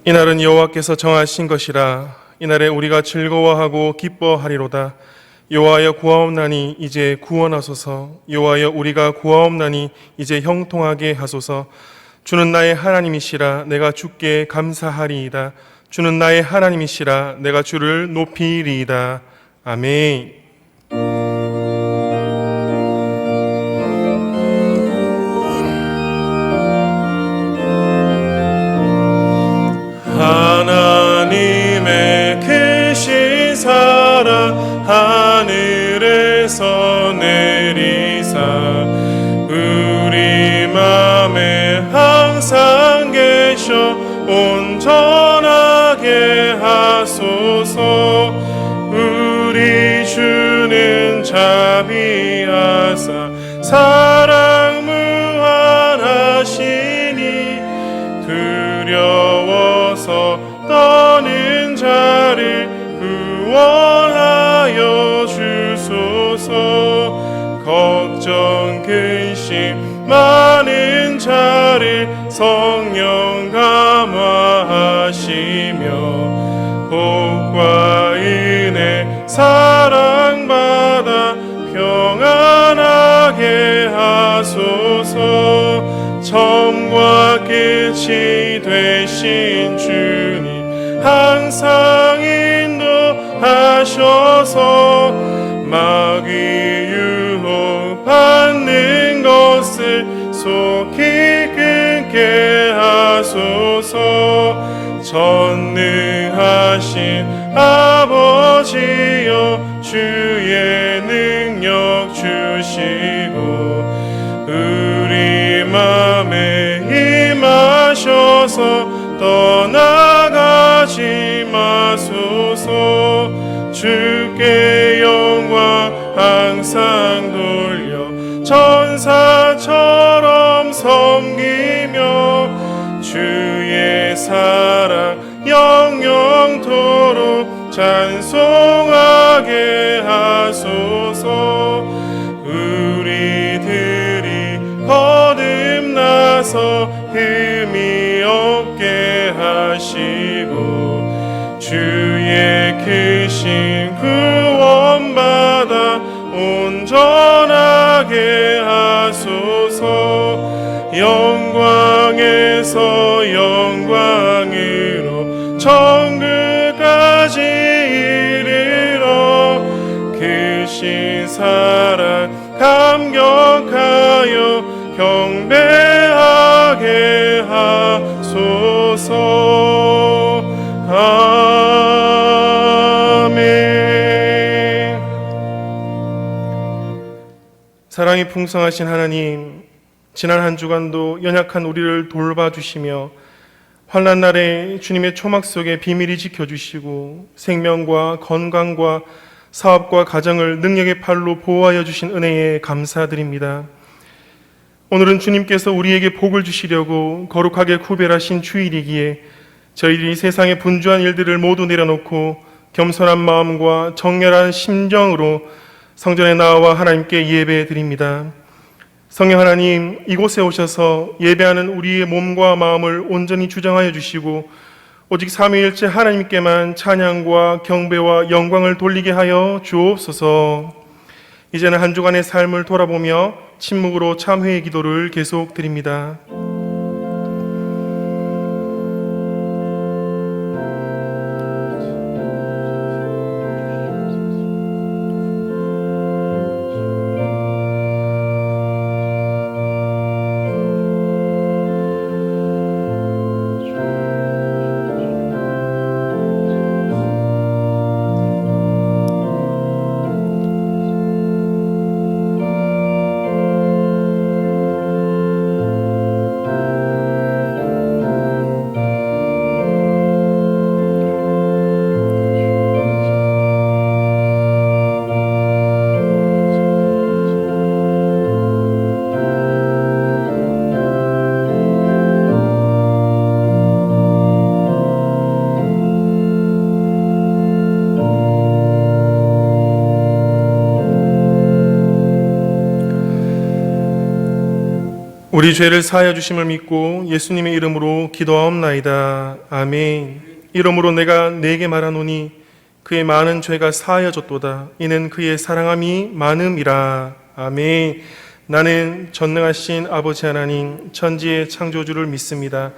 이날은 여호와께서 정하신 것이라. 이날에 우리가 즐거워하고 기뻐하리로다. 여호와여 구하옵나니 이제 구원하소서. 여호와여 우리가 구하옵나니 이제 형통하게 하소서. 주는 나의 하나님이시라. 내가 주께 감사하리이다. 주는 나의 하나님이시라. 내가 주를 높이리이다. 아멘. 하나님의 크신 사랑 하늘에서 내리사 우리 맘에 항상 계셔 온전하게 하소서. 우리 주는 자비하사 사랑 무한하시니 두려워서 떠는 자를 구원하여 주소서. 걱정 근심 많은 자를 성령 감화하시며 복과 은혜 사랑받아 평안하게 하소서. 처음과 끝이 되신 주님 항상 인도하셔서 마귀 유혹받는 것을 속히 끊게 하소서. 전능하신 아버지여 주의 능력 주시고 우리 맘에 임하셔서 떠나가지 마소서. 주께 영광 항상 돌려 천사처럼 섬기며 주의 사랑 영영토록 찬송하게 하소서. 우리들이 거듭나서 흠이 없게 하시고 주의 크신 구원받아 온전하게 하소서. 영광에서 영광으로 천국까지 이르러 크신 사랑 감격하여 경배하게 하소서. 아멘. 사랑이 풍성하신 하나님, 지난 한 주간도 연약한 우리를 돌봐주시며 환난 날에 주님의 초막 속에 비밀히 지켜주시고 생명과 건강과 사업과 가정을 능력의 팔로 보호하여 주신 은혜에 감사드립니다. 오늘은 주님께서 우리에게 복을 주시려고 거룩하게 구별하신 주일이기에 저희들이 세상의 분주한 일들을 모두 내려놓고 겸손한 마음과 정결한 심정으로 성전에 나와 하나님께 예배드립니다. 성령 하나님, 이곳에 오셔서 예배하는 우리의 몸과 마음을 온전히 주장하여 주시고 오직 삼위일체 하나님께만 찬양과 경배와 영광을 돌리게 하여 주옵소서. 이제는 한 주간의 삶을 돌아보며 침묵으로 참회의 기도를 계속 드립니다. 우리 죄를 사하여 주심을 믿고 예수님의 이름으로 기도하옵나이다. 아멘. 이러므로 내가 네게 말하노니 그의 많은 죄가 사하여졌도다. 이는 그의 사랑함이 많음이라. 아멘. 나는 전능하신 아버지 하나님 천지의 창조주를 믿습니다.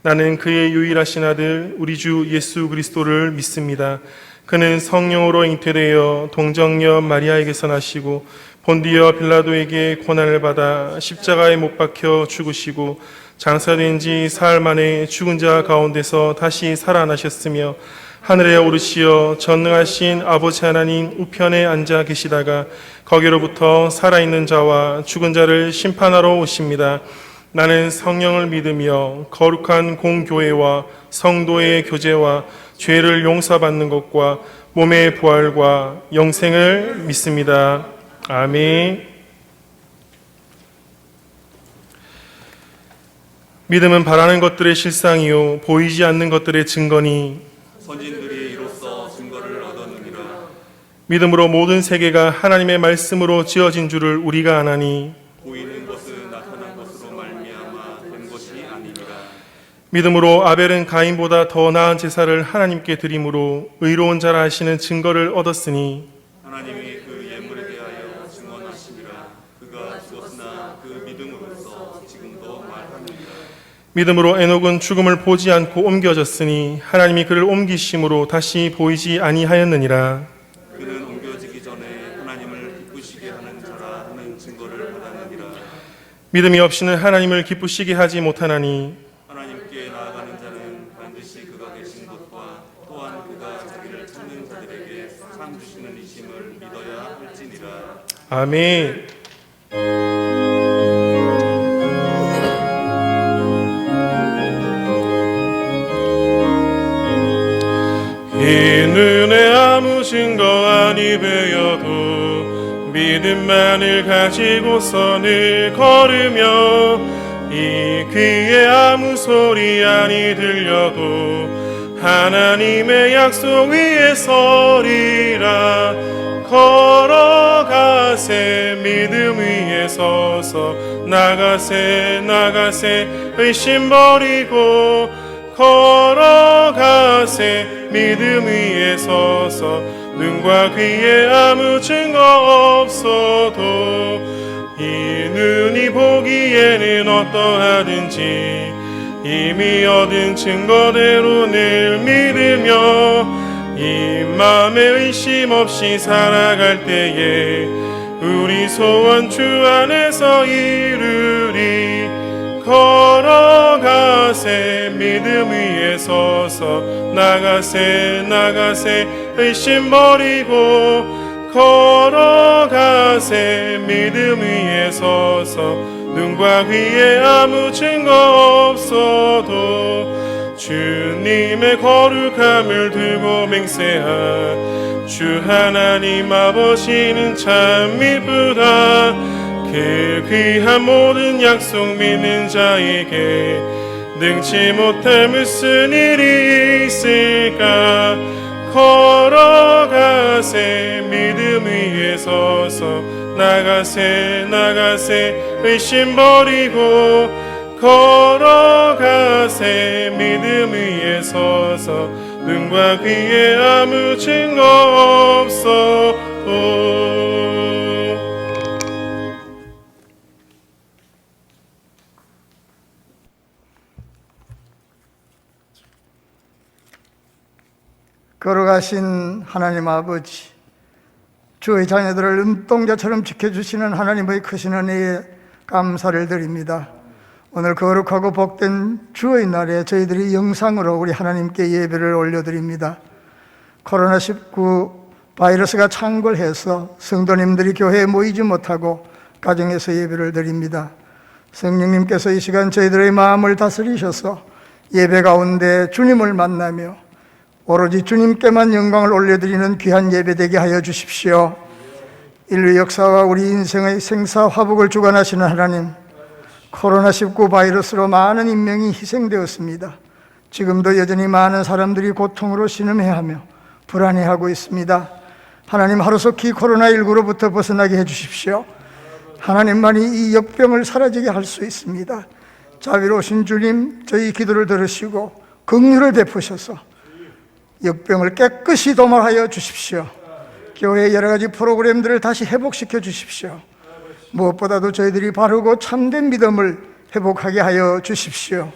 나는 그의 유일하신 아들 우리 주 예수 그리스도를 믿습니다. 그는 성령으로 잉태되어 동정녀 마리아에게서 나시고 본디어 빌라도에게 고난을 받아 십자가에 못 박혀 죽으시고 장사된 지 사흘 만에 죽은 자 가운데서 다시 살아나셨으며 하늘에 오르시어 전능하신 아버지 하나님 우편에 앉아 계시다가 거기로부터 살아있는 자와 죽은 자를 심판하러 오십니다. 나는 성령을 믿으며 거룩한 공교회와 성도의 교제와 죄를 용서받는 것과 몸의 부활과 영생을 믿습니다. 아멘. 믿음은 바라는 것들의 실상이요 보이지 않는 것들의 증거니 선진들이 이로써 증거를 얻었느니라. 믿음으로 모든 세계가 하나님의 말씀으로 지어진 줄을 우리가 아나니 보이는 것은 나타난 것으로 말미암아 된 것이 아니니라. 믿음으로 아벨은 가인보다 더 나은 제사를 하나님께 드림으로 의로운 자라 하시는 증거를 얻었으니 하나님이 그 예물에 대하여 증언하시니라. 그가 죽었으나 그 믿음으로써 지금도 말하느니라. 믿음으로 에녹은 죽음을 보지 않고 옮겨졌으니 하나님이 그를 옮기심으로 다시 보이지 아니하였느니라. 그는 옮겨지기 전에 하나님을 기쁘시게 하는 자라 하는 증거를 받았느니라. 믿음이 없이는 하나님을 기쁘시게 하지 못하나니 하나님께 나아가는 자는 반드시 그가 계신 것과 또한 그가 자기를 찾는 자들에게 상 주시는 이심을 믿어야 할지니라. 아멘. 이 눈에 아무 증거 아니 베어도 믿음만을 가지고서 늘 걸으며 이 귀에 아무 소리 아니 들려도 하나님의 약속 위에 서리라. 걸어가세 믿음 위에 서서 나가세 의심 버리고 걸어가세 믿음 위에 서서 눈과 귀에 아무 증거 없어도 이 눈이 보기에는 어떠하든지 이미 얻은 증거대로 늘 믿으며 이 마음에 의심 없이 살아갈 때에 우리 소원 주 안에서 이루리. 걸어가세 믿음 위에 서서 나가세 의심 버리고 걸어가세 믿음 위에 서서 눈과 귀에 아무 증거 없어도 주님의 거룩함을 두고 맹세한 주 하나님 아버지는 참 이쁘다. 그 귀한 모든 약속 믿는 자에게 능치 못할 무슨 일이 있을까. 걸어가세 믿음 위에 서서 나가세 의심 버리고 걸어가세 믿음 위에 서서 눈과 귀에 아무 증거 없어도. 걸어가신 하나님 아버지, 주의 자녀들을 눈동자처럼 지켜주시는 하나님의 크신 은혜에 감사를 드립니다. 오늘 거룩하고 복된 주의 날에 저희들이 영상으로 우리 하나님께 예배를 올려드립니다. 코로나19 바이러스가 창궐해서 성도님들이 교회에 모이지 못하고 가정에서 예배를 드립니다. 성령님께서 이 시간 저희들의 마음을 다스리셔서 예배 가운데 주님을 만나며 오로지 주님께만 영광을 올려드리는 귀한 예배되게 하여 주십시오. 인류 역사와 우리 인생의 생사화복을 주관하시는 하나님, 코로나19 바이러스로 많은 인명이 희생되었습니다. 지금도 여전히 많은 사람들이 고통으로 신음해하며 불안해하고 있습니다. 하나님, 하루속히 코로나19로부터 벗어나게 해주십시오. 하나님만이 이 역병을 사라지게 할 수 있습니다. 자비로우신 주님, 저희 기도를 들으시고 긍휼을 베푸셔서 역병을 깨끗이 도말하여 주십시오. 교회의 여러 가지 프로그램들을 다시 회복시켜 주십시오. 무엇보다도 저희들이 바르고 참된 믿음을 회복하게 하여 주십시오.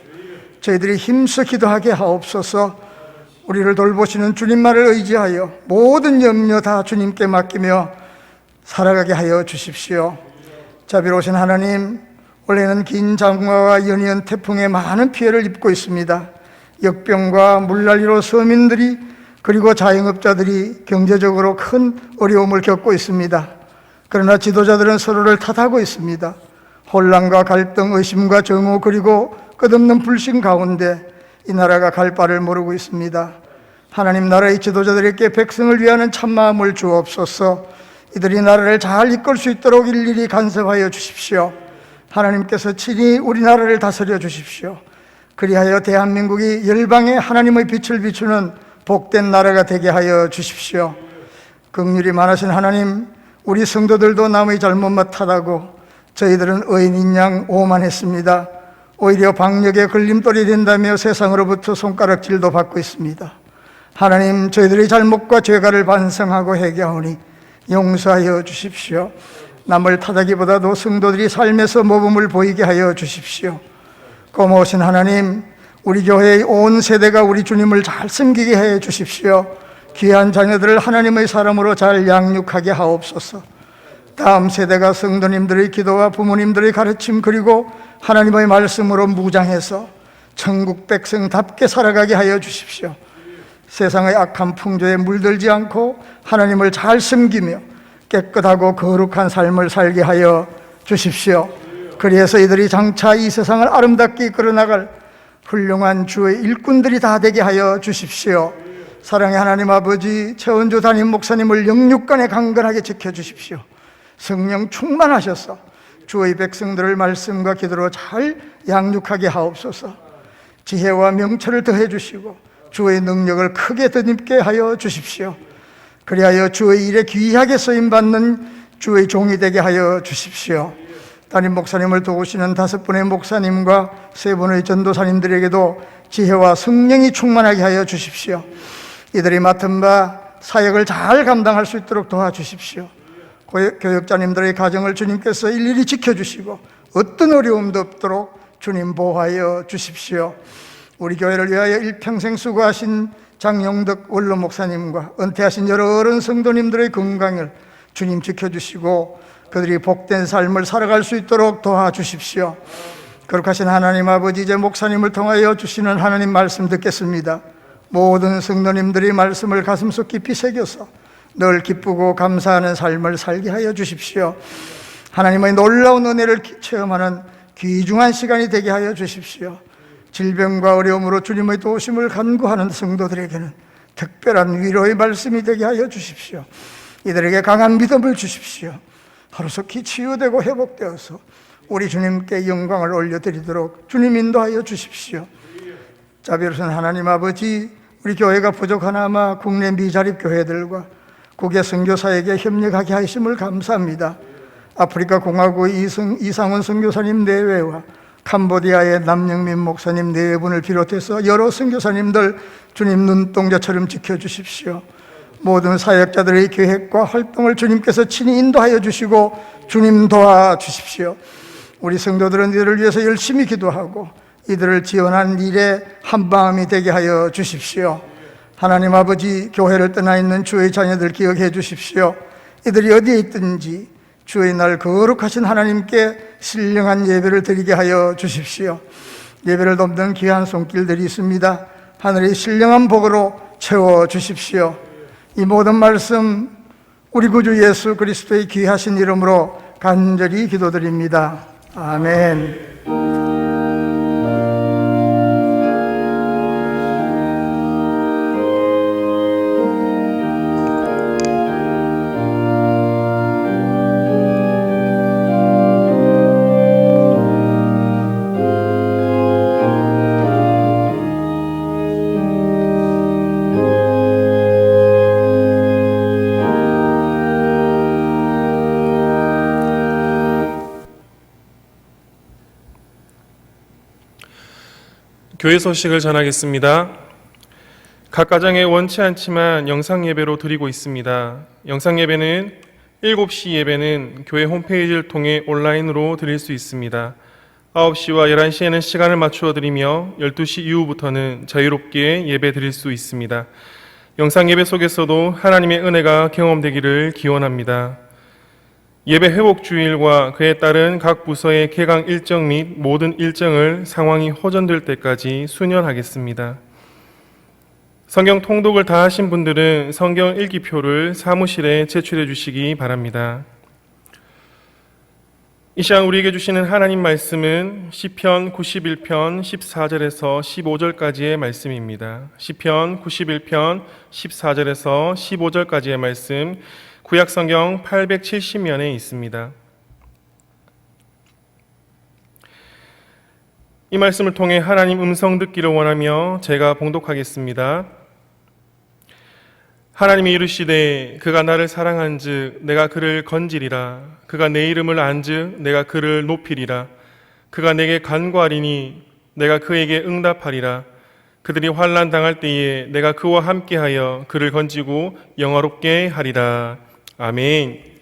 저희들이 힘써 기도하게 하옵소서. 우리를 돌보시는 주님만을 의지하여 모든 염려 다 주님께 맡기며 살아가게 하여 주십시오. 자비로우신 하나님, 올해는 긴 장마와 연이은 태풍에 많은 피해를 입고 있습니다. 역병과 물난리로 서민들이 그리고 자영업자들이 경제적으로 큰 어려움을 겪고 있습니다. 그러나 지도자들은 서로를 탓하고 있습니다. 혼란과 갈등, 의심과 정오, 그리고 끝없는 불신 가운데 이 나라가 갈 바를 모르고 있습니다. 하나님, 나라의 지도자들에게 백성을 위하는 참마음을 주옵소서. 이들이 나라를 잘 이끌 수 있도록 일일이 간섭하여 주십시오. 하나님께서 친히 우리나라를 다스려 주십시오. 그리하여 대한민국이 열방에 하나님의 빛을 비추는 복된 나라가 되게 하여 주십시오. 긍휼이 많으신 하나님, 우리 성도들도 남의 잘못만 탓하고 저희들은 의인인 양 오만했습니다. 오히려 방역에 걸림돌이 된다며 세상으로부터 손가락질도 받고 있습니다. 하나님, 저희들의 잘못과 죄가를 반성하고 회개하오니 용서하여 주십시오. 남을 탓하기보다도 성도들이 삶에서 모범을 보이게 하여 주십시오. 고마우신 하나님, 우리 교회의 온 세대가 우리 주님을 잘 섬기게 해 주십시오. 귀한 자녀들을 하나님의 사람으로 잘 양육하게 하옵소서. 다음 세대가 성도님들의 기도와 부모님들의 가르침 그리고 하나님의 말씀으로 무장해서 천국 백성답게 살아가게 하여 주십시오. 세상의 악한 풍조에 물들지 않고 하나님을 잘 섬기며 깨끗하고 거룩한 삶을 살게 하여 주십시오. 그래서 이들이 장차 이 세상을 아름답게 이끌어 나갈 훌륭한 주의 일꾼들이 다 되게 하여 주십시오. 사랑의 하나님 아버지, 최원주 담임 목사님을 영육간에 강건하게 지켜주십시오. 성령 충만하셔서 주의 백성들을 말씀과 기도로 잘 양육하게 하옵소서. 지혜와 명철을 더해 주시고 주의 능력을 크게 덧입게 하여 주십시오. 그리하여 주의 일에 귀하게 쓰임받는 주의 종이 되게 하여 주십시오. 담임 목사님을 도우시는 5분의 목사님과 3분의 전도사님들에게도 지혜와 성령이 충만하게 하여 주십시오. 이들이 맡은 바 사역을 잘 감당할 수 있도록 도와주십시오. 교역자님들의 가정을 주님께서 일일이 지켜주시고 어떤 어려움도 없도록 주님 보호하여 주십시오. 우리 교회를 위하여 일평생 수고하신 장영덕 원로 목사님과 은퇴하신 여러 어른 성도님들의 건강을 주님 지켜주시고 그들이 복된 삶을 살아갈 수 있도록 도와주십시오. 거룩하신 하나님 아버지, 이제 목사님을 통하여 주시는 하나님 말씀 듣겠습니다. 모든 성도님들이 말씀을 가슴속 깊이 새겨서 늘 기쁘고 감사하는 삶을 살게 하여 주십시오. 하나님의 놀라운 은혜를 체험하는 귀중한 시간이 되게 하여 주십시오. 질병과 어려움으로 주님의 도우심을 간구하는 성도들에게는 특별한 위로의 말씀이 되게 하여 주십시오. 이들에게 강한 믿음을 주십시오. 하루속히 치유되고 회복되어서 우리 주님께 영광을 올려드리도록 주님 인도하여 주십시오. 자비로우신 하나님 아버지, 우리 교회가 부족하나마 국내 미자립 교회들과 국외 선교사에게 협력하게 하심을 감사합니다. 아프리카 공화국의 이상원 선교사님 내외와 캄보디아의 남영민 목사님 4분을 비롯해서 여러 선교사님들 주님 눈동자처럼 지켜주십시오. 모든 사역자들의 계획과 활동을 주님께서 친히 인도하여 주시고 주님 도와주십시오. 우리 성도들은 이들을 위해서 열심히 기도하고 이들을 지원하는 일에 한마음이 되게 하여 주십시오. 하나님 아버지, 교회를 떠나 있는 주의 자녀들 기억해 주십시오. 이들이 어디에 있든지 주의 날 거룩하신 하나님께 신령한 예배를 드리게 하여 주십시오. 예배를 돕는 귀한 손길들이 있습니다. 하늘의 신령한 복으로 채워 주십시오. 이 모든 말씀 우리 구주 예수 그리스도의 귀하신 이름으로 간절히 기도드립니다. 아멘. 교회 소식을 전하겠습니다. 각 가정에 원치 않지만 영상 예배로 드리고 있습니다. 영상 예배는 7시 예배는 교회 홈페이지를 통해 온라인으로 드릴 수 있습니다. 9시와 11시에는 시간을 맞추어 드리며 12시 이후부터는 자유롭게 예배 드릴 수 있습니다. 영상 예배 속에서도 하나님의 은혜가 경험되기를 기원합니다. 예배 회복 주일과 그에 따른 각 부서의 개강 일정 및 모든 일정을 상황이 호전될 때까지 수년하겠습니다. 성경 통독을 다 하신 분들은 성경 일기표를 사무실에 제출해 주시기 바랍니다. 이 시간 우리에게 주시는 하나님 말씀은 시편 91편 14절에서 15절까지의 말씀입니다. 시편 91편 14절에서 15절까지의 말씀, 구약 성경 870면에 있습니다. 이 말씀을 통해 하나님 음성 듣기를 원하며 제가 봉독하겠습니다. 하나님이 이르시되 그가 나를 사랑한즉 내가 그를 건지리라. 그가 내 이름을 안즉 내가 그를 높이리라. 그가 내게 간구하리니 내가 그에게 응답하리라. 그들이 환난 당할 때에 내가 그와 함께하여 그를 건지고 영화롭게 하리라. 아멘.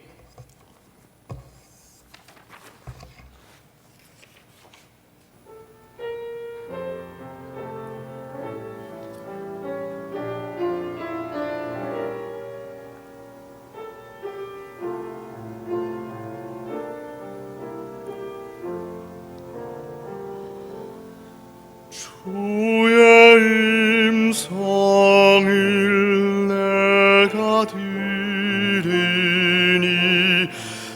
주의 음성을 내가 들으니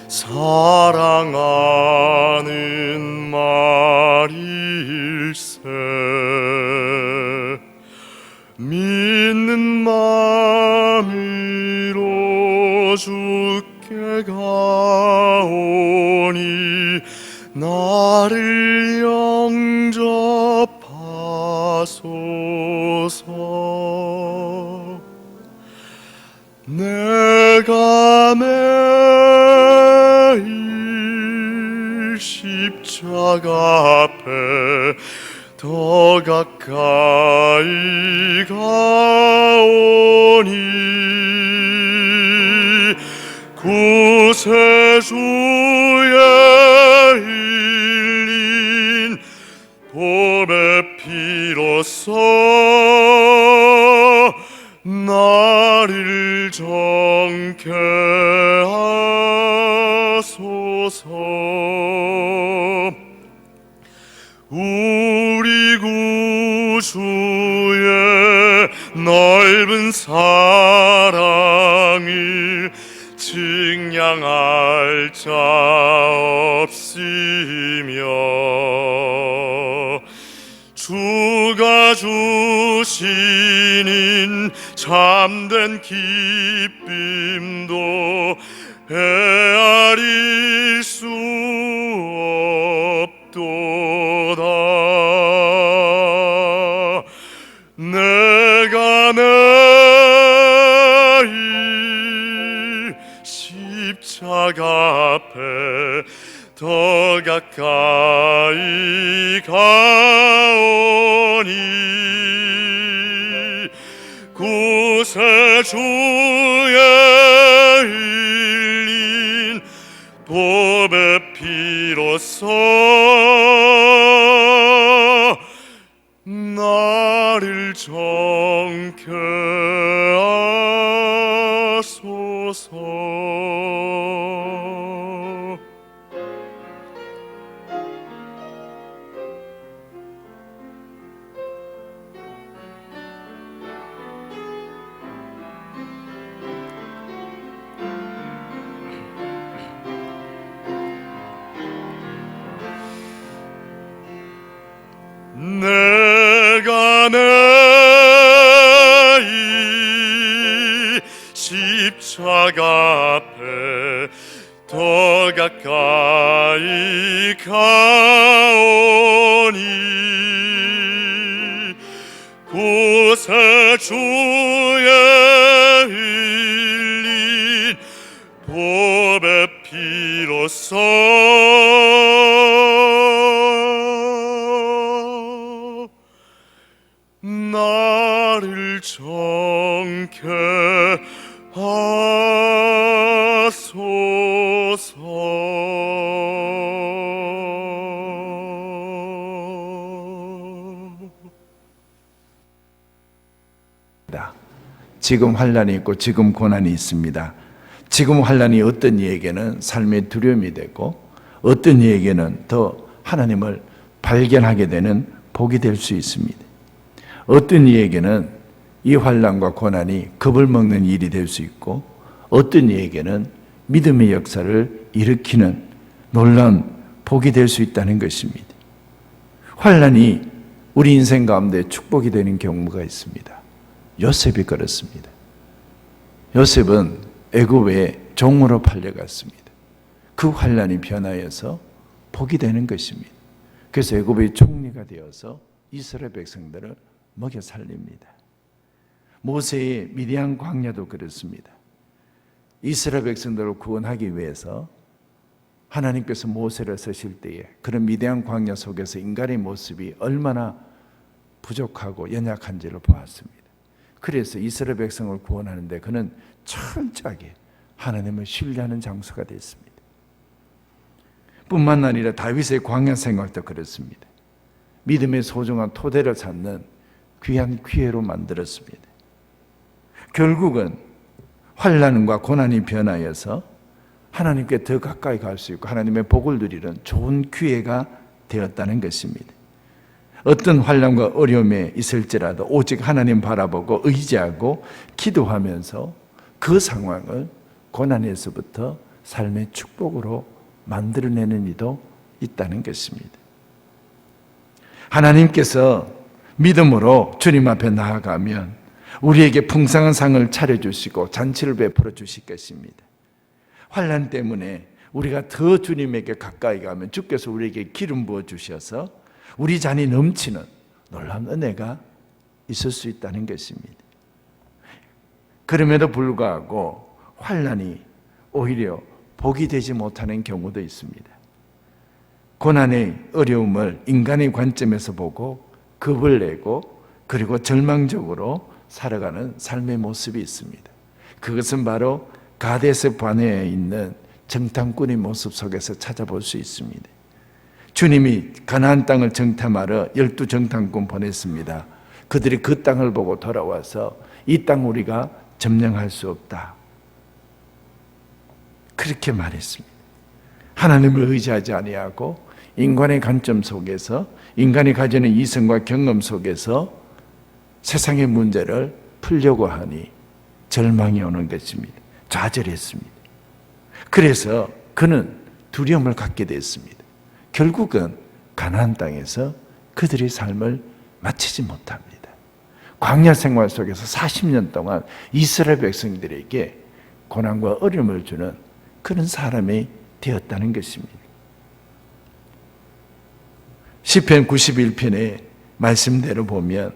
사랑하는 말일세. 믿는 마음으로 주께 가오니 나를 영접하소서. 내가 매일 십자가 앞에 더 가까이 가오니 구세주의 흘린 봄의 피로써 나를 정케 하소서. 우리 구주의 넓은 사랑을 증량할 자 없으며 주가 주시는 참된 기쁨도 헤아릴 수 없도다. 내가 매일 십자가 앞에 더 가까이 가오니 구세주의 흘린 봄의 피로써 나를 정케 하소서. 내가 매일 십자가 앞에 더 가까이 가오니 구세주의 흘린 봄의 피로써 정케 하소서. 지금 환난이 있고 지금 고난이 있습니다. 지금 환난이 어떤 이에게는 삶의 두려움이 되고 어떤 이에게는 더 하나님을 발견하게 되는 복이 될 수 있습니다. 어떤 이에게는 이 환난과 고난이 겁을 먹는 일이 될 수 있고 어떤 이에게는 믿음의 역사를 일으키는 놀라운 복이 될 수 있다는 것입니다. 환난이 우리 인생 가운데 축복이 되는 경우가 있습니다. 요셉이 그렇습니다. 요셉은 애굽에 종으로 팔려갔습니다. 그 환난이 변하여서 복이 되는 것입니다. 그래서 애굽의 총리가 되어서 이스라엘 백성들을 먹여 살립니다. 모세의 미디안 광야도 그렇습니다. 이스라엘 백성들을 구원하기 위해서 하나님께서 모세를 쓰실 때에 그런 미디안 광야 속에서 인간의 모습이 얼마나 부족하고 연약한지를 보았습니다. 그래서 이스라엘 백성을 구원하는데 그는 철저하게 하나님을 신뢰하는 장소가 됐습니다. 뿐만 아니라 다윗의 광야 생활도 그렇습니다. 믿음의 소중한 토대를 찾는 귀한 기회로 만들었습니다. 결국은 환난과 고난이 변하여서 하나님께 더 가까이 갈 수 있고 하나님의 복을 누리는 좋은 기회가 되었다는 것입니다. 어떤 환난과 어려움에 있을지라도 오직 하나님 바라보고 의지하고 기도하면서 그 상황을 고난에서부터 삶의 축복으로 만들어내는 이도 있다는 것입니다. 하나님께서 믿음으로 주님 앞에 나아가면 우리에게 풍성한 상을 차려주시고 잔치를 베풀어 주실 것입니다. 환난 때문에 우리가 더 주님에게 가까이 가면 주께서 우리에게 기름 부어 주셔서 우리 잔이 넘치는 놀라운 은혜가 있을 수 있다는 것입니다. 그럼에도 불구하고 환난이 오히려 복이 되지 못하는 경우도 있습니다. 고난의 어려움을 인간의 관점에서 보고 겁을 내고 그리고 절망적으로 살아가는 삶의 모습이 있습니다. 그것은 바로 가데스 바네아에 있는 정탐꾼의 모습 속에서 찾아볼 수 있습니다. 주님이 가나안 땅을 정탐하러 12 정탐꾼 보냈습니다. 그들이 그 땅을 보고 돌아와서 이 땅 우리가 점령할 수 없다. 그렇게 말했습니다. 하나님을 의지하지 아니하고 인간의 관점 속에서 인간이 가지는 이성과 경험 속에서 세상의 문제를 풀려고 하니 절망이 오는 것입니다. 좌절했습니다. 그래서 그는 두려움을 갖게 됐습니다. 결국은 가나안 땅에서 그들의 삶을 마치지 못합니다. 광야 생활 속에서 40년 동안 이스라엘 백성들에게 고난과 어려움을 주는 그런 사람이 되었다는 것입니다. 시편 91편의 말씀대로 보면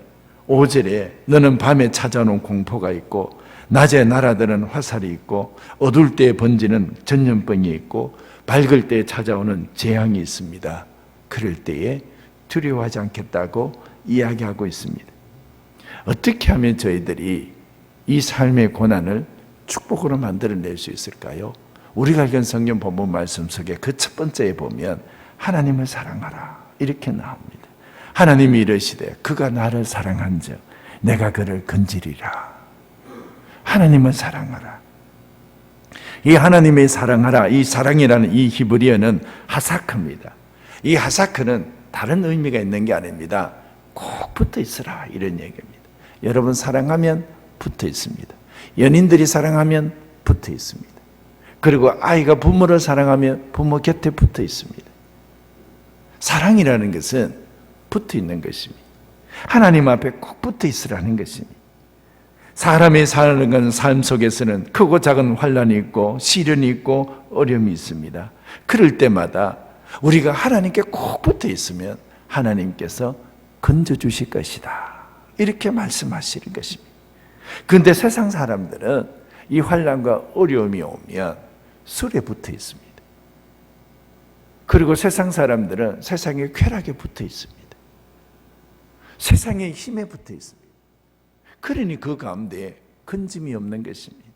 5절에 너는 밤에 찾아오는 공포가 있고 낮에 날아드는 화살이 있고 어두울 때에 번지는 전염병이 있고 밝을 때에 찾아오는 재앙이 있습니다. 그럴 때에 두려워하지 않겠다고 이야기하고 있습니다. 어떻게 하면 저희들이 이 삶의 고난을 축복으로 만들어낼 수 있을까요? 우리가 읽은 성경 본문 말씀 속에 그 첫 번째에 보면 하나님을 사랑하라 이렇게 나옵니다. 하나님이 이르시되 그가 나를 사랑한즉 내가 그를 건지리라. 하나님을 사랑하라. 이 하나님의 사랑하라, 이 사랑이라는 이 히브리어는 하사크입니다. 이 하사크는 다른 의미가 있는 게 아닙니다. 꼭 붙어 있으라 이런 얘기입니다. 여러분 사랑하면 붙어 있습니다. 연인들이 사랑하면 붙어 있습니다. 그리고 아이가 부모를 사랑하면 부모 곁에 붙어 있습니다. 사랑이라는 것은 붙어 있는 것입니다. 하나님 앞에 꼭 붙어 있으라는 것입니다. 사람이 살아가는 삶 속에서는 크고 작은 환난이 있고 시련이 있고 어려움이 있습니다. 그럴 때마다 우리가 하나님께 꼭 붙어 있으면 하나님께서 건져주실 것이다 이렇게 말씀하시는 것입니다. 그런데 세상 사람들은 이 환난과 어려움이 오면 술에 붙어 있습니다. 그리고 세상 사람들은 세상의 쾌락에 붙어 있습니다. 세상의 힘에 붙어 있습니다. 그러니 그 가운데 건짐이 없는 것입니다.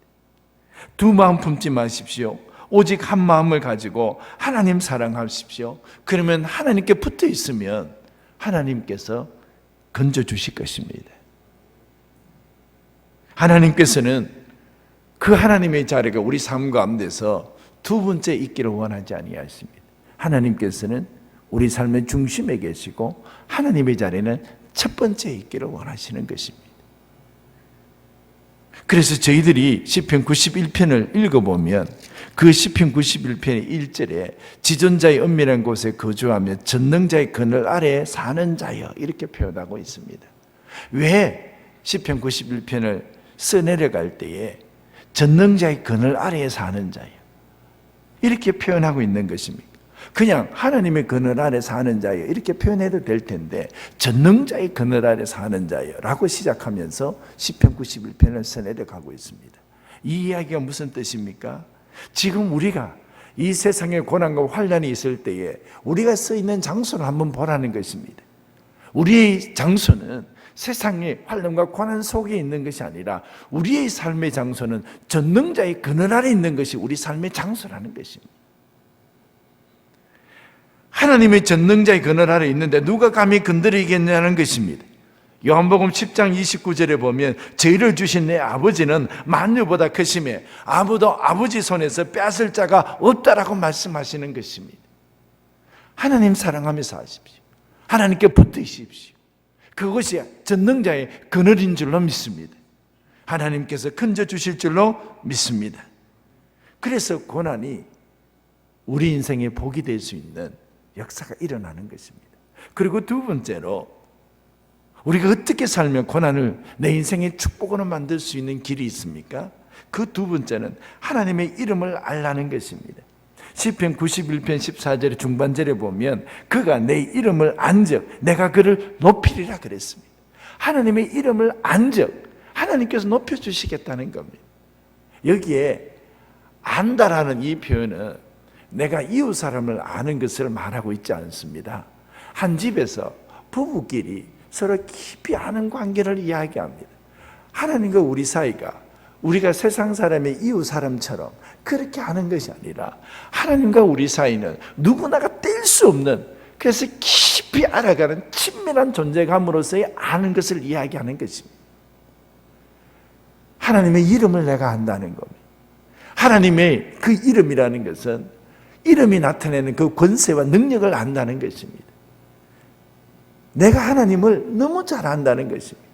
두 마음 품지 마십시오. 오직 한 마음을 가지고 하나님 사랑하십시오. 그러면 하나님께 붙어 있으면 하나님께서 건져 주실 것입니다. 하나님께서는 그 하나님의 자리가 우리 삶 가운데서 두 번째 있기를 원하지 아니하십니다. 하나님께서는 우리 삶의 중심에 계시고 하나님의 자리는 첫 번째 있기를 원하시는 것입니다. 그래서 저희들이 시편 91편을 읽어보면 그 시편 91편의 1절에 지존자의 은밀한 곳에 거주하며 전능자의 그늘 아래에 사는 자여 이렇게 표현하고 있습니다. 왜 시편 91편을 써내려갈 때에 전능자의 그늘 아래에 사는 자여 이렇게 표현하고 있는 것입니까? 그냥 하나님의 그늘 아래 사는 자여 이렇게 표현해도 될 텐데 전능자의 그늘 아래 사는 자여 라고 시작하면서 시편 91편을 써내려가고 있습니다. 이 이야기가 무슨 뜻입니까? 지금 우리가 이 세상에 고난과 환난이 있을 때에 우리가 서 있는 장소를 한번 보라는 것입니다. 우리의 장소는 세상의 환난과 고난 속에 있는 것이 아니라 우리의 삶의 장소는 전능자의 그늘 아래 있는 것이 우리 삶의 장소라는 것입니다. 하나님의 전능자의 그늘 아래 있는데 누가 감히 건드리겠냐는 것입니다. 요한복음 10장 29절에 보면 저희를 주신 내 아버지는 만유보다 크심에 아무도 아버지 손에서 빼앗을 자가 없다라고 말씀하시는 것입니다. 하나님 사랑하면서 하십시오. 하나님께 붙드십시오. 그것이 전능자의 그늘인 줄로 믿습니다. 하나님께서 건져주실 줄로 믿습니다. 그래서 고난이 우리 인생의 복이 될 수 있는 역사가 일어나는 것입니다. 그리고 두 번째로 우리가 어떻게 살면 고난을 내 인생의 축복으로 만들 수 있는 길이 있습니까? 그 두 번째는 하나님의 이름을 알라는 것입니다. 시편 91편 14절의 중반절에 보면 그가 내 이름을 안적 내가 그를 높이리라 그랬습니다. 하나님의 이름을 안적 하나님께서 높여주시겠다는 겁니다. 여기에 안다라는 이 표현은 내가 이웃 사람을 아는 것을 말하고 있지 않습니다. 한 집에서 부부끼리 서로 깊이 아는 관계를 이야기합니다. 하나님과 우리 사이가 우리가 세상 사람의 이웃 사람처럼 그렇게 아는 것이 아니라 하나님과 우리 사이는 누구나가 뗄 수 없는 그래서 깊이 알아가는 친밀한 존재감으로서의 아는 것을 이야기하는 것입니다. 하나님의 이름을 내가 안다는 겁니다. 하나님의 그 이름이라는 것은 이름이 나타내는 그 권세와 능력을 안다는 것입니다. 내가 하나님을 너무 잘 안다는 것입니다.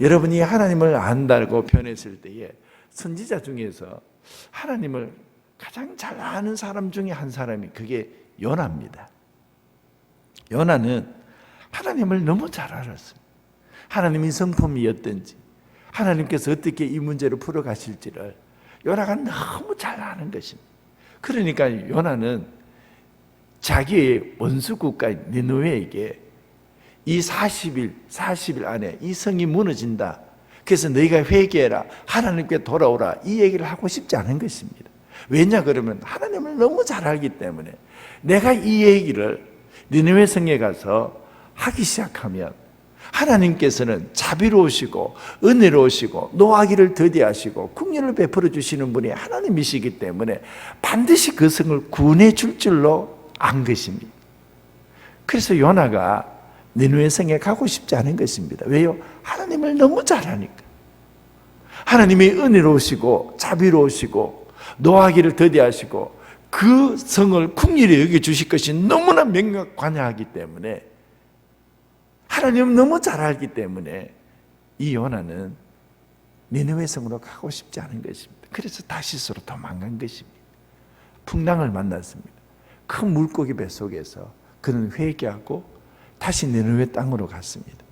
여러분이 하나님을 안다고 표현했을 때에 선지자 중에서 하나님을 가장 잘 아는 사람 중에 한 사람이 그게 요나입니다. 요나는 하나님을 너무 잘 알았습니다. 하나님의 성품이었든지 하나님께서 어떻게 이 문제를 풀어가실지를 요나가 너무 잘 아는 것입니다. 그러니까 요나는 자기의 원수국가 니느웨에게 이 40일 안에 이 성이 무너진다. 그래서 너희가 회개해라. 하나님께 돌아오라. 이 얘기를 하고 싶지 않은 것입니다. 왜냐 그러면 하나님을 너무 잘 알기 때문에 내가 이 얘기를 니느웨 성에 가서 하기 시작하면 하나님께서는 자비로우시고 은혜로우시고 노하기를 더디하시고 긍휼을 베풀어 주시는 분이 하나님이시기 때문에 반드시 그 성을 구원해 줄 줄로 안 것입니다. 그래서 요나가 니느웨 성에 가고 싶지 않은 것입니다. 왜요? 하나님을 너무 잘 아니까. 하나님이 은혜로우시고 자비로우시고 노하기를 더디하시고 그 성을 긍휼히 여겨 주실 것이 너무나 명확하기 때문에 하나님을 너무 잘 알기 때문에 이 요나는 니느웨 성으로 가고 싶지 않은 것입니다. 그래서 다시스로 도망간 것입니다. 풍랑을 만났습니다. 큰 물고기 뱃속에서 그는 회개하고 다시 니느웨 땅으로 갔습니다.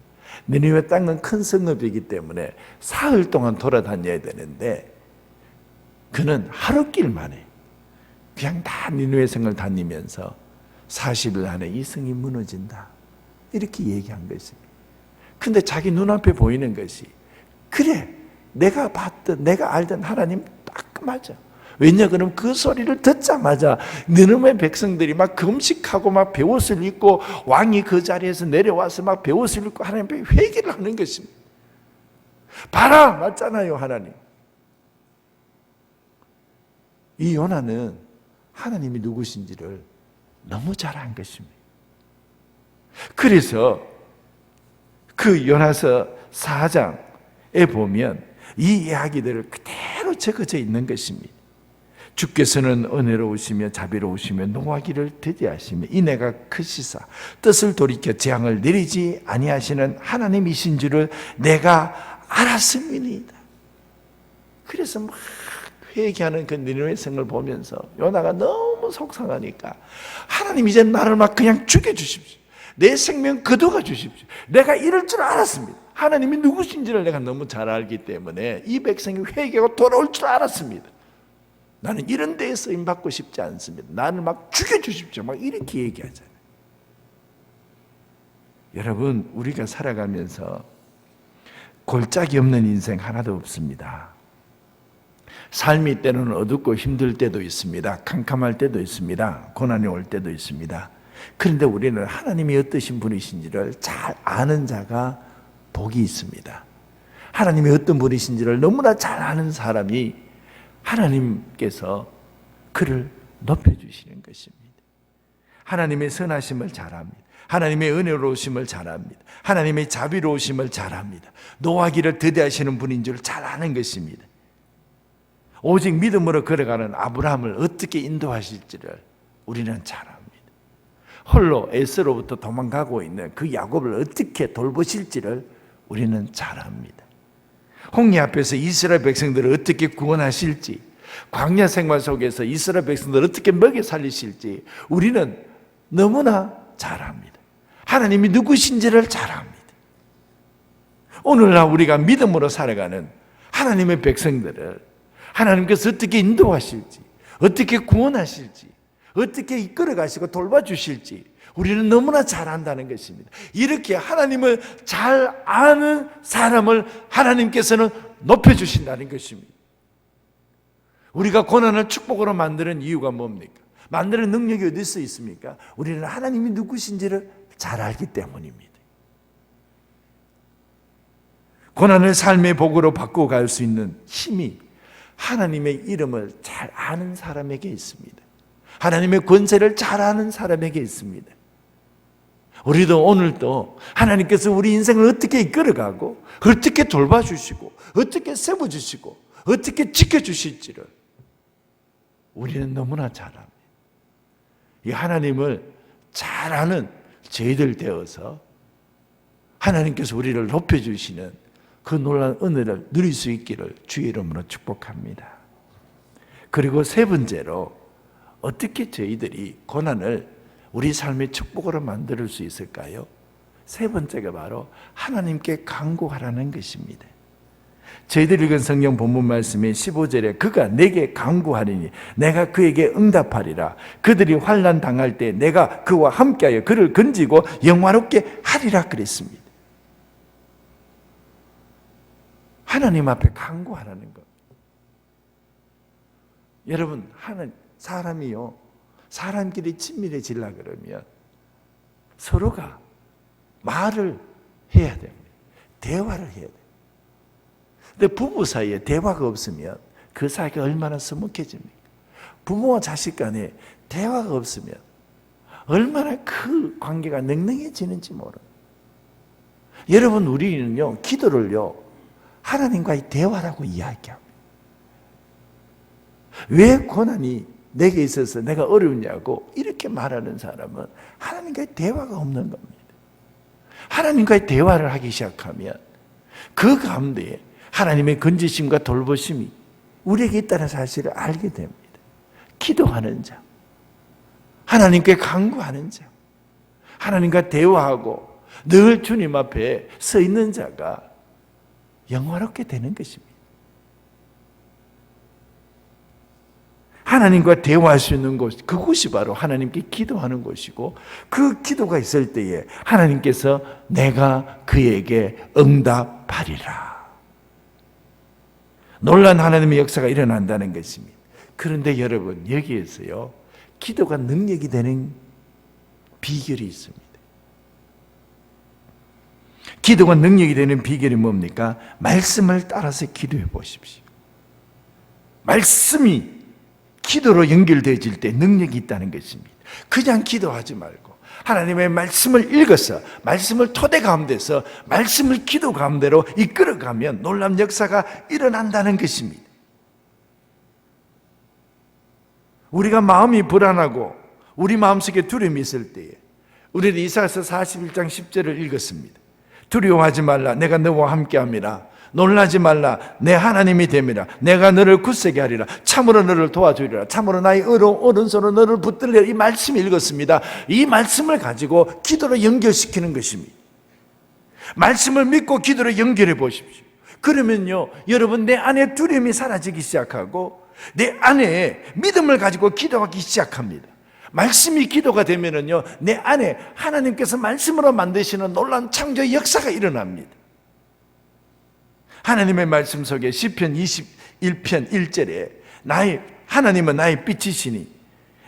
니느웨 땅은 큰 성읍이기 때문에 사흘 동안 돌아다녀야 되는데 그는 하루길 만에 그냥 다 니느웨 성을 다니면서 40일 안에 이 성이 무너진다. 이렇게 얘기한 것입니다. 근데 자기 눈앞에 보이는 것이 그래 내가 봤던 내가 알던 하나님 딱 맞아. 왜냐 그러면 그 소리를 듣자마자 니느웨 백성들이 막 금식하고 막 베옷을 입고 왕이 그 자리에서 내려와서 막 베옷을 입고 하나님 앞에 회개를 하는 것입니다. 봐라! 맞잖아요, 하나님. 이 요나는 하나님이 누구신지를 너무 잘 안 것입니다. 그래서 그 요나서 4장에 보면 이 이야기들을 그대로 적어져 있는 것입니다. 주께서는 은혜로우시며 자비로우시며 노하기를 더디하시며 인애가 크시사 뜻을 돌이켜 재앙을 내리지 아니하시는 하나님이신 줄을 내가 알았음이니이다. 그래서 막 회개하는 그 니느웨 성을 보면서 요나가 너무 속상하니까 하나님 이제 나를 막 그냥 죽여주십시오. 내 생명 거둬가 주십시오. 내가 이럴 줄 알았습니다. 하나님이 누구신지를 내가 너무 잘 알기 때문에 이 백성이 회개하고 돌아올 줄 알았습니다. 나는 이런 데에 쓰임받고 싶지 않습니다. 나를 막 죽여주십시오. 막 이렇게 얘기하잖아요. 여러분, 우리가 살아가면서 골짜기 없는 인생 하나도 없습니다. 삶이 때로는 어둡고 힘들 때도 있습니다. 캄캄할 때도 있습니다. 고난이 올 때도 있습니다. 그런데 우리는 하나님이 어떠신 분이신지를 잘 아는 자가 복이 있습니다. 하나님이 어떤 분이신지를 너무나 잘 아는 사람이 하나님께서 그를 높여주시는 것입니다. 하나님의 선하심을 잘 압니다. 하나님의 은혜로우심을 잘 압니다. 하나님의 자비로우심을 잘 압니다. 노하기를 더디하시는 분인 줄 잘 아는 것입니다. 오직 믿음으로 걸어가는 아브라함을 어떻게 인도하실지를 우리는 잘 압니다. 홀로 에서로부터 도망가고 있는 그 야곱을 어떻게 돌보실지를 우리는 잘 압니다. 홍해 앞에서 이스라엘 백성들을 어떻게 구원하실지, 광야 생활 속에서 이스라엘 백성들을 어떻게 먹여 살리실지 우리는 너무나 잘 압니다. 하나님이 누구신지를 잘 압니다. 오늘날 우리가 믿음으로 살아가는 하나님의 백성들을 하나님께서 어떻게 인도하실지, 어떻게 구원하실지, 어떻게 이끌어 가시고 돌봐주실지 우리는 너무나 잘 안다는 것입니다. 이렇게 하나님을 잘 아는 사람을 하나님께서는 높여주신다는 것입니다. 우리가 고난을 축복으로 만드는 이유가 뭡니까? 만드는 능력이 어디서 있습니까? 우리는 하나님이 누구신지를 잘 알기 때문입니다. 고난을 삶의 복으로 바꾸어 갈 수 있는 힘이 하나님의 이름을 잘 아는 사람에게 있습니다. 하나님의 권세를 잘 아는 사람에게 있습니다. 우리도 오늘도 하나님께서 우리 인생을 어떻게 이끌어가고 어떻게 돌봐주시고 어떻게 세워주시고 어떻게 지켜주실지를 우리는 너무나 잘 압니다. 이 하나님을 잘 아는 저희들 되어서 하나님께서 우리를 높여주시는 그 놀라운 은혜를 누릴 수 있기를 주의 이름으로 축복합니다. 그리고 세 번째로 어떻게 저희들이 고난을 우리 삶의 축복으로 만들 수 있을까요? 세 번째가 바로 하나님께 간구하라는 것입니다. 저희들이 읽은 성경 본문 말씀의 15절에 그가 내게 간구하리니 내가 그에게 응답하리라. 그들이 환난 당할 때 내가 그와 함께하여 그를 건지고 영화롭게 하리라 그랬습니다. 하나님 앞에 간구하라는 것. 여러분, 사람이요, 사람끼리 친밀해지려 그러면 서로가 말을 해야 됩니다. 대화를 해야 돼요. 근데 부부 사이에 대화가 없으면 그 사이가 얼마나 서먹해집니까? 부모와 자식 간에 대화가 없으면 얼마나 그 관계가 냉랭해지는지 모릅니다. 여러분, 우리는요, 기도를요, 하나님과의 대화라고 이야기합니다. 왜 고난이 내게 있어서 내가 어려우냐고 이렇게 말하는 사람은 하나님과의 대화가 없는 겁니다. 하나님과의 대화를 하기 시작하면 그 가운데 하나님의 건지심과 돌보심이 우리에게 있다는 사실을 알게 됩니다. 기도하는 자, 하나님께 간구하는 자, 하나님과 대화하고 늘 주님 앞에 서 있는 자가 영화롭게 되는 것입니다. 하나님과 대화할 수 있는 곳, 그곳이 바로 하나님께 기도하는 곳이고 그 기도가 있을 때에 하나님께서 내가 그에게 응답하리라. 놀란 하나님의 역사가 일어난다는 것입니다. 그런데 여러분, 여기에서요, 기도가 능력이 되는 비결이 있습니다. 기도가 능력이 되는 비결이 뭡니까? 말씀을 따라서 기도해 보십시오. 말씀이 기도로 연결되어질 때 능력이 있다는 것입니다. 그냥 기도하지 말고 하나님의 말씀을 읽어서 말씀을 토대 가운데서 말씀을 기도 가운데로 이끌어가면 놀라운 역사가 일어난다는 것입니다. 우리가 마음이 불안하고 우리 마음속에 두려움이 있을 때에 우리는 이사야서 41장 10절을 읽었습니다. 두려워하지 말라, 내가 너와 함께함이라. 놀라지 말라, 내 하나님이 됨이라. 내가 너를 굳세게 하리라. 참으로 너를 도와주리라. 참으로 나의 오른손으로 너를 붙들리라. 이 말씀 읽었습니다. 이 말씀을 가지고 기도로 연결시키는 것입니다. 말씀을 믿고 기도로 연결해 보십시오. 그러면요, 여러분 내 안에 두려움이 사라지기 시작하고 내 안에 믿음을 가지고 기도하기 시작합니다. 말씀이 기도가 되면은요, 내 안에 하나님께서 말씀으로 만드시는 놀라운 창조의 역사가 일어납니다. 하나님의 말씀 속에 시편 21편 1절에 하나님은 나의 빛이시니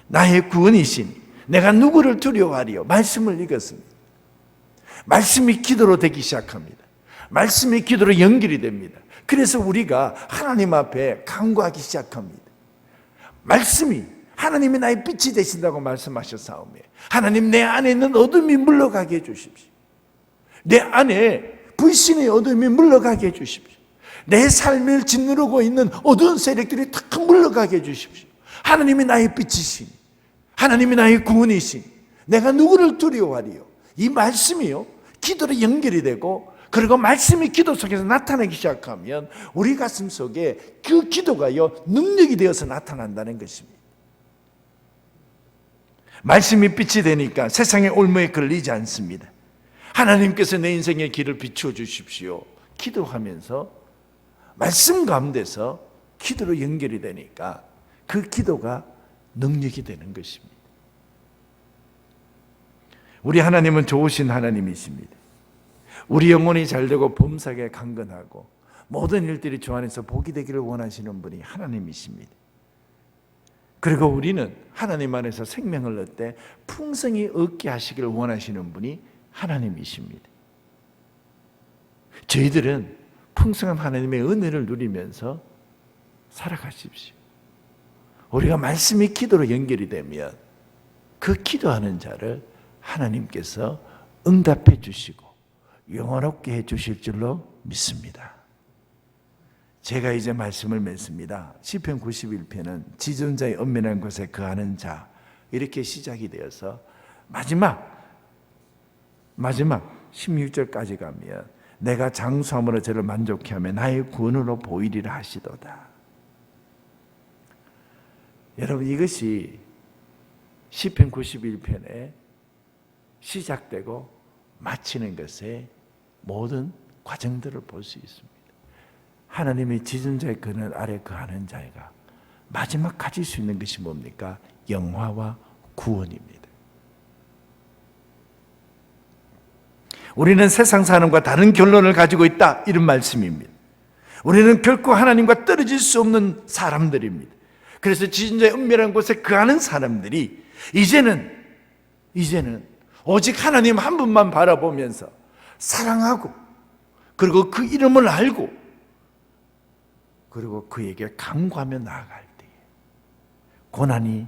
나의 구원이시니 내가 누구를 두려워하리요? 말씀을 읽었습니다. 말씀이 기도로 되기 시작합니다. 말씀이 기도로 연결이 됩니다. 그래서 우리가 하나님 앞에 간구하기 시작합니다. 말씀이 하나님이 나의 빛이 되신다고 말씀하셨사오며 하나님 내 안에 있는 어둠이 물러가게 해주십시오. 내 안에 불신의 어둠이 물러가게 해주십시오. 내 삶을 짓누르고 있는 어두운 세력들이 다 물러가게 해주십시오. 하나님이 나의 빛이시니 하나님이 나의 구원이시니 내가 누구를 두려워하리요? 이 말씀이요 기도로 연결이 되고 그리고 말씀이 기도 속에서 나타나기 시작하면 우리 가슴 속에 그 기도가요 능력이 되어서 나타난다는 것입니다. 말씀이 빛이 되니까 세상의 올무에 걸리지 않습니다. 하나님께서 내 인생의 길을 비추어 주십시오. 기도하면서 말씀 가운데서 기도로 연결이 되니까 그 기도가 능력이 되는 것입니다. 우리 하나님은 좋으신 하나님이십니다. 우리 영혼이 잘되고 범사에 강건하고 모든 일들이 주 안에서 복이 되기를 원하시는 분이 하나님이십니다. 그리고 우리는 하나님 안에서 생명을 얻되 풍성히 얻게 하시기를 원하시는 분이 하나님이십니다. 저희들은 풍성한 하나님의 은혜를 누리면서 살아가십시오. 우리가 말씀이 기도로 연결이 되면 그 기도하는 자를 하나님께서 응답해 주시고 영원롭게 해 주실 줄로 믿습니다. 제가 이제 말씀을 맺습니다. 시편 91편은 지존자의 엄밀한 곳에 거하는 자 이렇게 시작이 되어서 마지막 16절까지 가면 내가 장수함으로 저를 만족케 하며 나의 구원으로 보이리라 하시도다. 여러분 이것이 시편 91편에 시작되고 마치는 것의 모든 과정들을 볼 수 있습니다. 하나님의 지존자의 그늘 아래 거하는 자가 마지막 가질 수 있는 것이 뭡니까? 영화와 구원입니다. 우리는 세상 사람과 다른 결론을 가지고 있다 이런 말씀입니다. 우리는 결코 하나님과 떨어질 수 없는 사람들입니다. 그래서 지존자의 은밀한 곳에 거하는 사람들이 이제는 오직 하나님 한 분만 바라보면서 사랑하고 그리고 그 이름을 알고 그리고 그에게 간구하며 나아갈 때에 고난이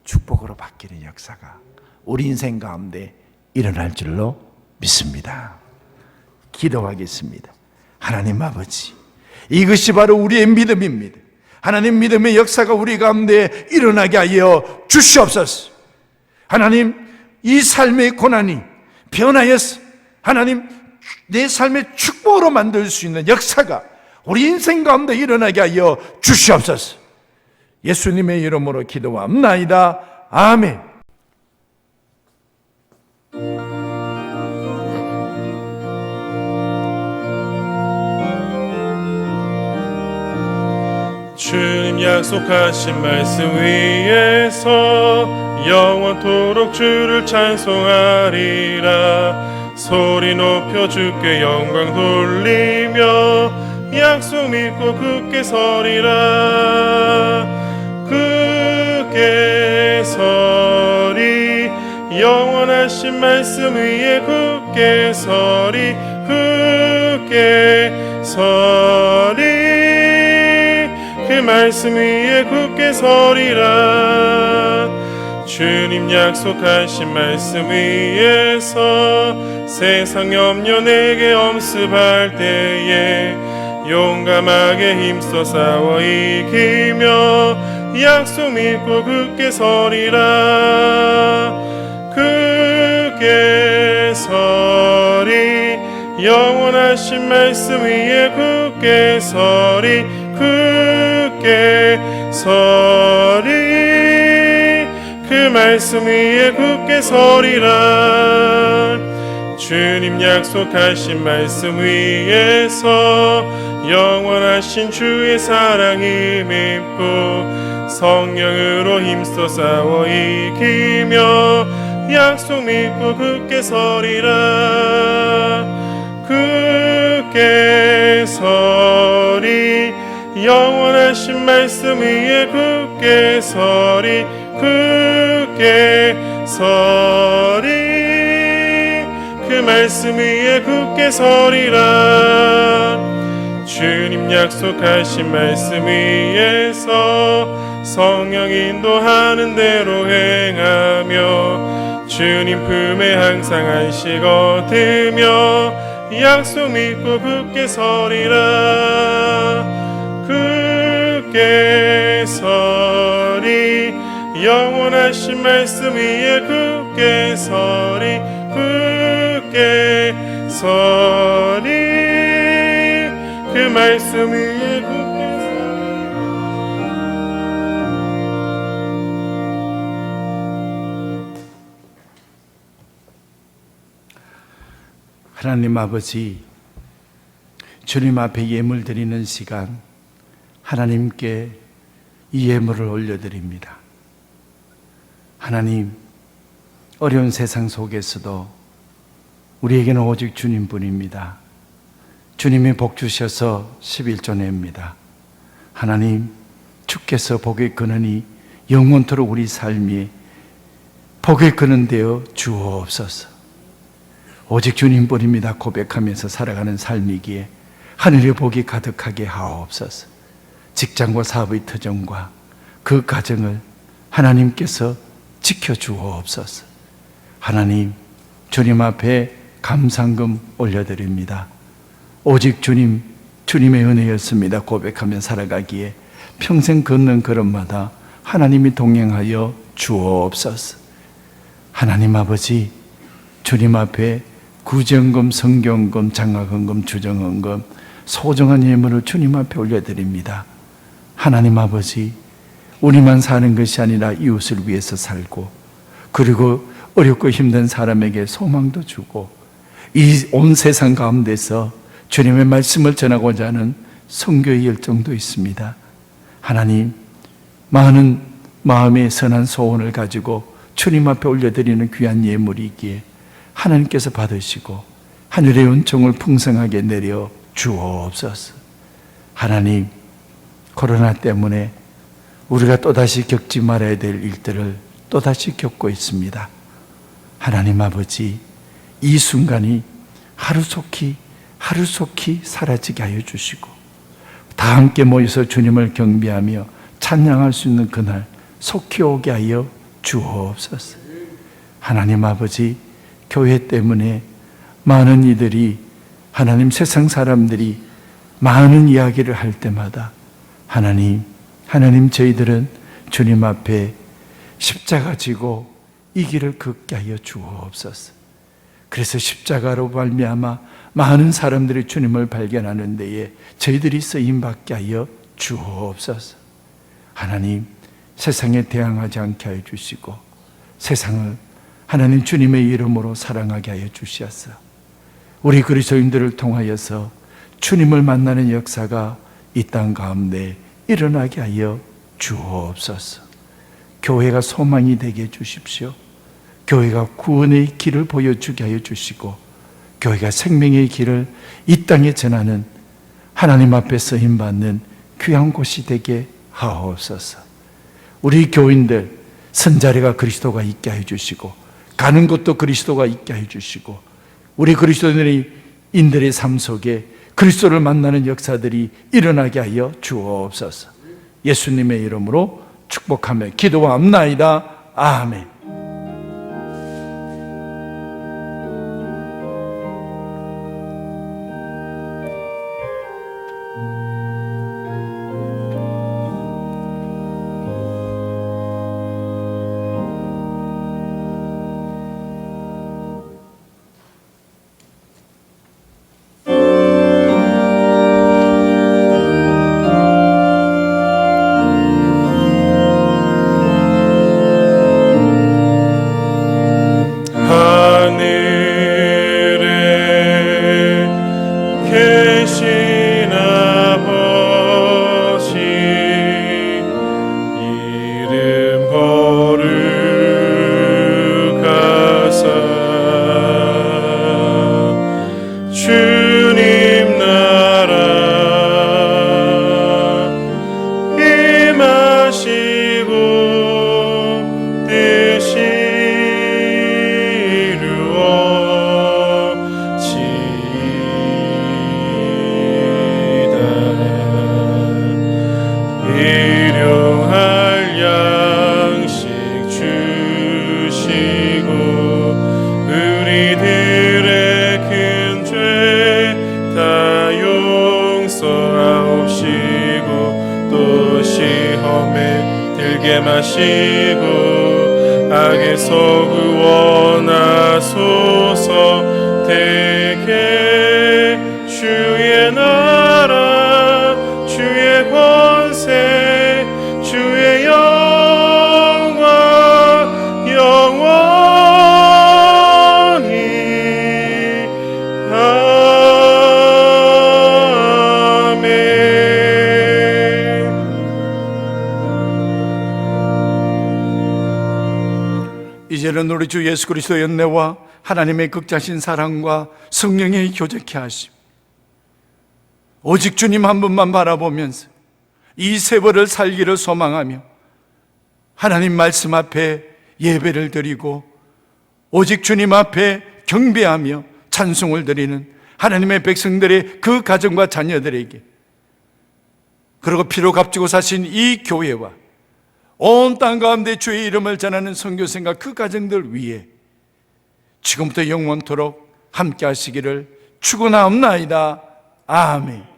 축복으로 바뀌는 역사가 우리 인생 가운데 일어날 줄로 믿습니다. 기도하겠습니다. 하나님 아버지, 이것이 바로 우리의 믿음입니다. 하나님 믿음의 역사가 우리 가운데 일어나게 하여 주시옵소서. 하나님, 이 삶의 고난이 변하여서 하나님 내 삶의 축복으로 만들 수 있는 역사가 우리 인생 가운데 일어나게 하여 주시옵소서. 예수님의 이름으로 기도합나이다. 아멘. 주님 약속하신 말씀 위에서 영원토록 주를 찬송하리라. 소리 높여 주께 영광 돌리며 약속 믿고 굳게 서리라. 굳게 서리 영원하신 말씀 위에 굳게 서리 굳게 서리 그 말씀 위에 굳게 서리라. 주님 약속하신 말씀 위에서 세상 염려 내게 엄습할 때에 용감하게 힘써 싸워 이기며 약속 믿고 굳게 서리라. 굳게 서리 영원하신 말씀 위에 굳게 서리 굳게 서리 그 말씀 위에 굳게 서리라. 주님 약속하신 말씀 위에서 영원하신 주의 사랑 힘입고 성령으로 힘써 싸워 이기며 약속 믿고 굳게 서리라. 굳게 서리 영원하신 말씀 위에 굳게 서리 굳게 서리 그 말씀 위에 굳게 서리라. 주님 약속하신 말씀 위에서 성령 인도하는 대로 행하며 주님 품에 항상 안식 얻으며 약속 믿고 굳게 서리라. 굳게 서리 영원하신 말씀 위에 굳게 서리 굳게 서리 그 말씀 위에 굳게 하나님 아버지, 주님 앞에 예물 드리는 시간 하나님께 이 예물을 올려드립니다. 하나님, 어려운 세상 속에서도 우리에게는 오직 주님뿐입니다. 주님이 복 주셔서 11조 냅니다. 하나님, 주께서 복을 거느니 영원토록 우리 삶이 복을 거는 되어 주옵소서. 오직 주님뿐입니다 고백하면서 살아가는 삶이기에 하늘의 복이 가득하게 하옵소서. 직장과 사업의 터전과 그 가정을 하나님께서 지켜주옵소서. 하나님, 주님 앞에 감상금 올려드립니다. 오직 주님의 은혜였습니다 고백하며 살아가기에 평생 걷는 걸음마다 하나님이 동행하여 주옵소서. 하나님 아버지, 주님 앞에 구정금, 성경금, 장학헌금, 주정헌금, 소중한 예물을 주님 앞에 올려드립니다. 하나님 아버지, 우리만 사는 것이 아니라 이웃을 위해서 살고, 그리고 어렵고 힘든 사람에게 소망도 주고, 이 온 세상 가운데서 주님의 말씀을 전하고자 하는 선교의 열정도 있습니다. 하나님, 많은 마음의 선한 소원을 가지고 주님 앞에 올려드리는 귀한 예물이기에 하나님께서 받으시고 하늘의 은총을 풍성하게 내려 주옵소서. 하나님, 코로나 때문에 우리가 또다시 겪지 말아야 될 일들을 또다시 겪고 있습니다. 하나님 아버지, 이 순간이 하루속히 사라지게 하여 주시고 다 함께 모여서 주님을 경배하며 찬양할 수 있는 그날 속히 오게 하여 주옵소서. 하나님 아버지, 교회 때문에 많은 이들이, 하나님, 세상 사람들이 많은 이야기를 할 때마다 하나님 저희들은 주님 앞에 십자가 지고 이 길을 걷게 하여 주옵소서. 그래서 십자가로 말미암아 많은 사람들이 주님을 발견하는 데에 저희들이 쓰임받게 하여 주옵소서. 하나님, 세상에 대항하지 않게 하여 주시고 세상을 하나님 주님의 이름으로 사랑하게 하여 주시옵소서. 우리 그리스도인들을 통하여서 주님을 만나는 역사가 이 땅 가운데 일어나게 하여 주옵소서. 교회가 소망이 되게 해주십시오. 교회가 구원의 길을 보여주게 하여 주시고 교회가 생명의 길을 이 땅에 전하는 하나님 앞에 쓰임받는 귀한 곳이 되게 하옵소서. 우리 교인들 선자리가 그리스도가 있게 하여 주시고 가는 곳도 그리스도가 있게 해주시고 우리 그리스도인들의 삶 속에 그리스도를 만나는 역사들이 일어나게 하여 주옵소서. 예수님의 이름으로 축복하며 기도하옵나이다. 아멘. 마시고 악에서 구원하소서. 대개 주의 나라 주의 권세 주의 영광 영원히 이제는 우리 주 예수 그리스도의 은혜와 하나님의 극자신 사랑과 성령의 교제케 하심, 오직 주님 한 분만 바라보면서 이 세월을 살기를 소망하며 하나님 말씀 앞에 예배를 드리고 오직 주님 앞에 경배하며 찬송을 드리는 하나님의 백성들의 그 가정과 자녀들에게, 그리고 피로 값지고 사신 이 교회와 온 땅 가운데 주의 이름을 전하는 선교생과 그 가정들 위해 지금부터 영원토록 함께 하시기를 축원하옵나이다. 아멘.